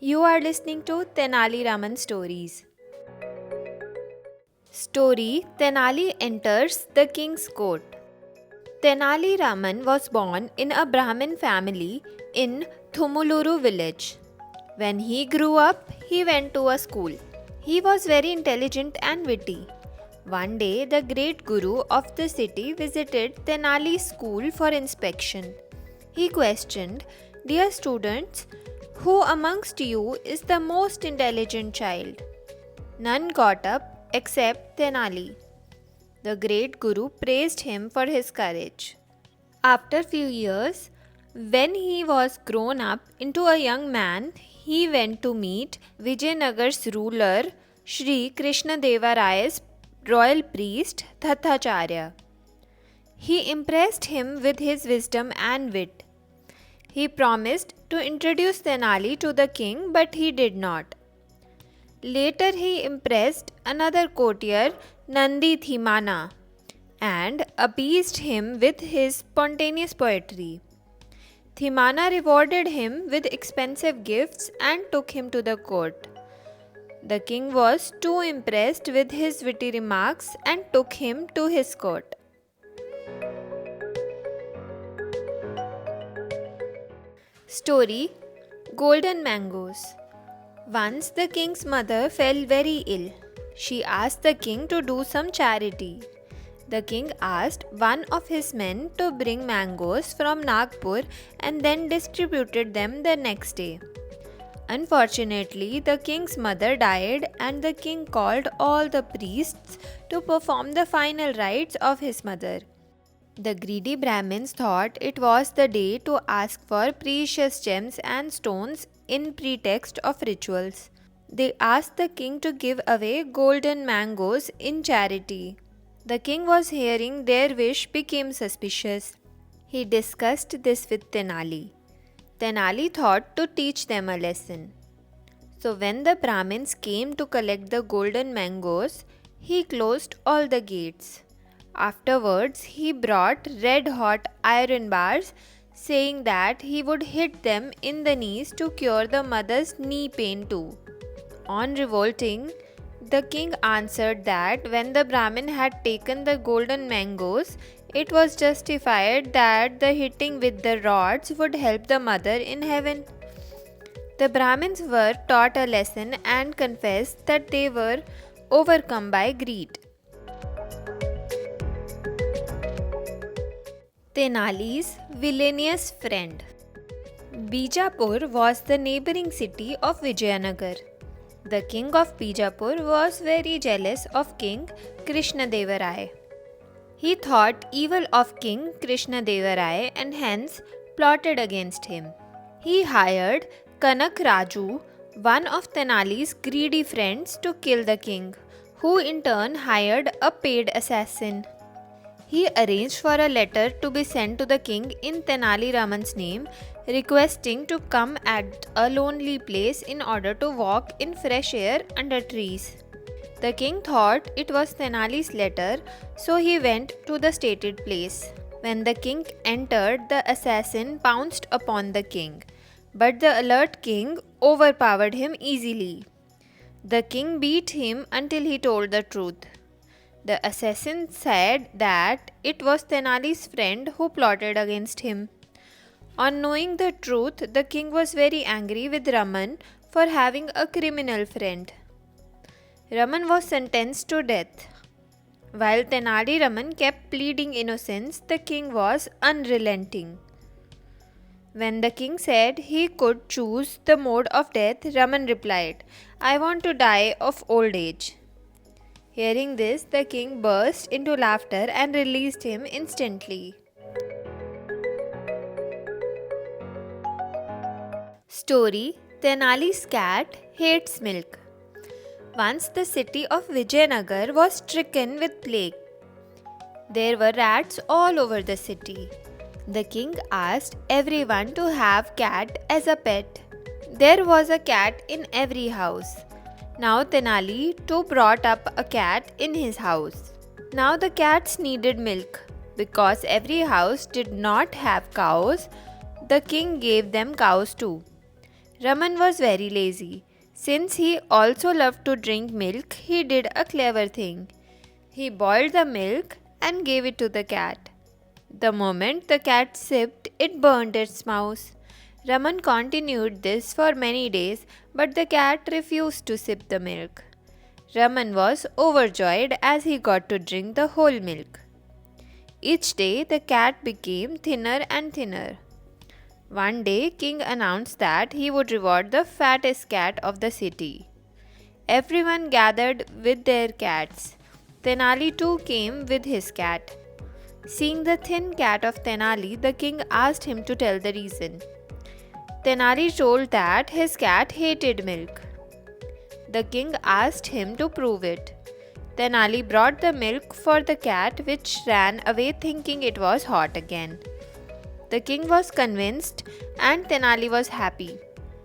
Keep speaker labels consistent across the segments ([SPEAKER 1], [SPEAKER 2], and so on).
[SPEAKER 1] You are listening to Tenali Raman Stories. Story Tenali enters the king's court. Tenali Raman was born in a Brahmin family in Thumuluru village. When he grew up, he went to a school. He was very intelligent and witty. One day, the great guru of the city visited Tenali's school for inspection. He questioned, "Dear students, who amongst you is the most intelligent child?" None got up except Tenali. The great guru praised him for his courage. After few years, when he was grown up into a young man, he went to meet Vijayanagar's ruler Sri Krishnadeva Raya's royal priest Thathacharya. He impressed him with his wisdom and wit. He promised to introduce Tenali to the king, but he did not. Later he impressed another courtier, Nandi Thimana, and appeased him with his spontaneous poetry. Thimana rewarded him with expensive gifts and took him to the court. The king was too impressed with his witty remarks and took him to his court. Story Golden Mangoes. Once the king's mother fell very ill. She asked the king to do some charity. The king asked one of his men to bring mangoes from Nagpur and then distributed them the next day. Unfortunately, the king's mother died and the king called all the priests to perform the final rites of his mother. The greedy Brahmins thought it was the day to ask for precious gems and stones in pretext of rituals. They asked the king to give away golden mangoes in charity. The king was hearing their wish became suspicious. He discussed this with Tenali. Tenali thought to teach them a lesson. So when the Brahmins came to collect the golden mangoes, he closed all the gates. Afterwards, he brought red-hot iron bars, saying that he would hit them in the knees to cure the mother's knee pain too. On revolting, the king answered that when the Brahmin had taken the golden mangoes, it was justified that the hitting with the rods would help the mother in heaven. The Brahmins were taught a lesson and confessed that they were overcome by greed. Tenali's villainous friend. Bijapur was the neighboring city of Vijayanagar. The king of Bijapur was very jealous of King Krishnadeva Raya. He thought evil of King Krishnadeva Raya and hence plotted against him. He hired Kanak Raju, one of Tenali's greedy friends, to kill the king, who in turn hired a paid assassin. He arranged for a letter to be sent to the king in Tenali Raman's name, requesting to come at a lonely place in order to walk in fresh air under trees. The king thought it was Tenali's letter, so he went to the stated place. When the king entered, the assassin pounced upon the king, but the alert king overpowered him easily. The king beat him until he told the truth. The assassin said that it was Tenali's friend who plotted against him. On knowing the truth, the king was very angry with Raman for having a criminal friend. Raman was sentenced to death. While Tenali Raman kept pleading innocence, the king was unrelenting. When the king said he could choose the mode of death, Raman replied, "I want to die of old age." Hearing this, the king burst into laughter and released him instantly. Story Tenali's cat hates milk. Once the city of Vijayanagar was stricken with plague. There were rats all over the city. The king asked everyone to have cat as a pet. There was a cat in every house. Now Tenali too brought up a cat in his house. Now the cats needed milk. Because every house did not have cows, the king gave them cows too. Raman was very lazy. Since he also loved to drink milk, he did a clever thing. He boiled the milk and gave it to the cat. The moment the cat sipped, it burned its mouth. Raman continued this for many days, but the cat refused to sip the milk. Raman was overjoyed as he got to drink the whole milk. Each day, the cat became thinner and thinner. One day, King announced that he would reward the fattest cat of the city. Everyone gathered with their cats. Tenali too came with his cat. Seeing the thin cat of Tenali, the king asked him to tell the reason. Tenali told that his cat hated milk. The king asked him to prove it. Tenali brought the milk for the cat, which ran away thinking it was hot again. The king was convinced and Tenali was happy.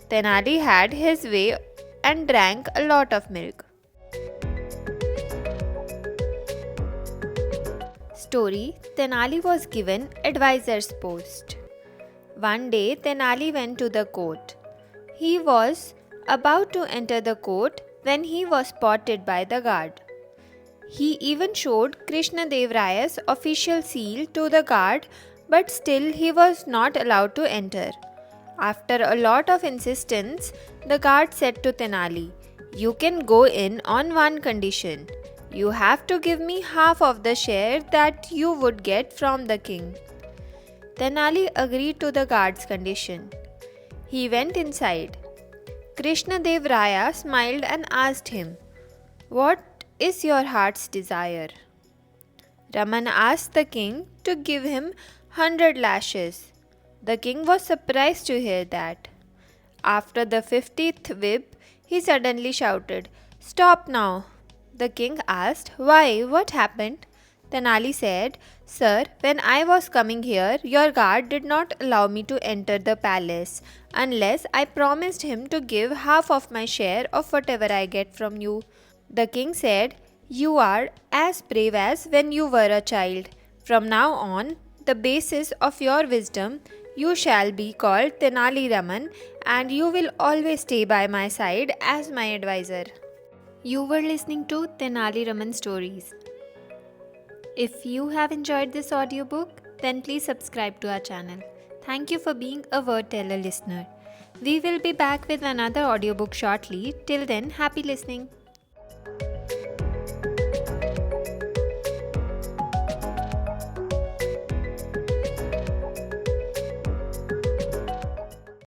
[SPEAKER 1] Tenali had his way and drank a lot of milk. Story: Tenali was given advisor's post. One day Tenali went to the court. He was about to enter the court when he was spotted by the guard. He even showed Krishna Dev Raya's official seal to the guard, but still he was not allowed to enter. After a lot of insistence, the guard said to Tenali, "You can go in on one condition. You have to give me half of the share that you would get from the king." Tenali agreed to the guard's condition. He went inside. Krishna Dev Raya smiled and asked him, "What is your heart's desire?" Raman asked the king to give him 100 lashes. The king was surprised to hear that. After the 50th whip, he suddenly shouted, "Stop now!" The king asked, "Why? What happened?" Tenali said, "Sir, when I was coming here, your guard did not allow me to enter the palace unless I promised him to give half of my share of whatever I get from you." The king said, "You are as brave as when you were a child. From now on, the basis of your wisdom, you shall be called Tenali Raman, and you will always stay by my side as my advisor." You were listening to Tenali Raman Stories. If you have enjoyed this audiobook, then please subscribe to our channel. Thank you for being a Word Teller listener. We will be back with another audiobook shortly. Till then, happy listening.